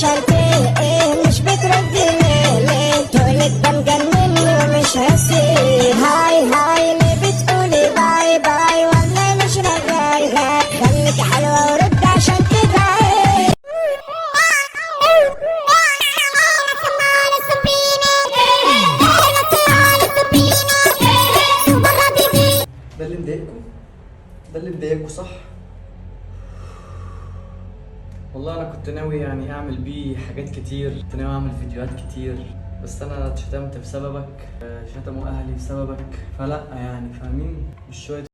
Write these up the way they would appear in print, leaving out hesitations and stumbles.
شرطي ايه مش بتردي ليه تقولك ده مجنني ومش هسيب هاي هاي ليه بتقولي باي باي والله مش رجاية خليكي حلوة ورد عشان تدعي ده اللي مضايقكم؟ ده اللي مضايقكم صح؟ والله انا كنت ناوي يعني اعمل بيه حاجات كتير، كنت ناوي اعمل فيديوهات كتير، بس انا اتشتمت بسببك، شتموا اهلي بسببك، فلا يعني فاهمين؟ مش شوية.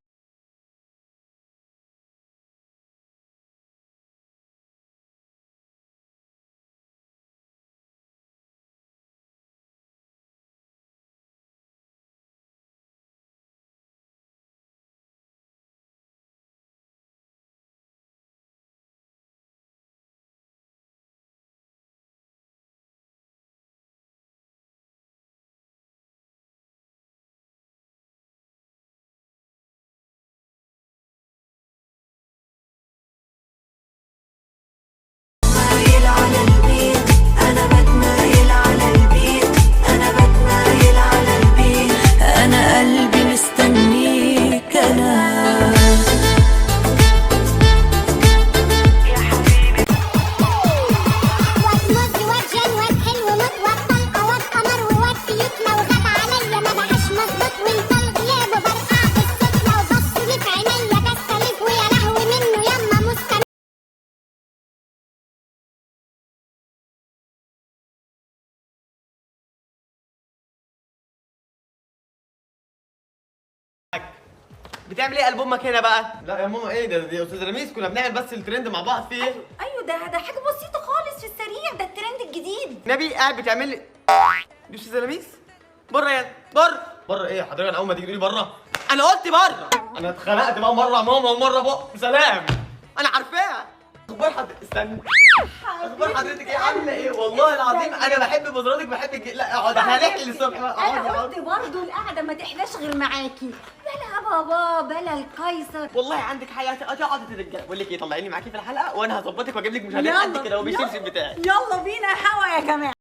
بتعمل ايه قلب امك هنا بقى؟ لا يا ماما ايه ده؟ دي استاذ رميس كنا بنعمل بس الترند مع بعض فيه. ايوه ده حاجه بسيطه خالص في السريع، ده الترند الجديد. نبي قاعد بتعمل لي دي استاذ رميس بره يا بره ايه حضرتك؟ انا اول ما تيجي تقولي بره انا قلت بره. انا اتخنقت بقى مره ماما ومره بق سلام. انا عارفاها. اخبار حضرتك استنى. اخبار حضرتك ايه؟ عامله ايه؟ والله العظيم انا بحب بذرتك بحبك. لا اقعد احنا هنحكي للصبح بقى. انا قلت برضه القعده ما تحلاش غير معاكي. بلا بابا بلا القيصر. والله عندك حاجه هتقعد تترجع. بقول لك ايه، طلعيني معاكي في الحلقه وانا هظبطك واجيب لك مشاهدات قد كده وبالشبشب بتاعي. يلا بينا هوا يا جماعه.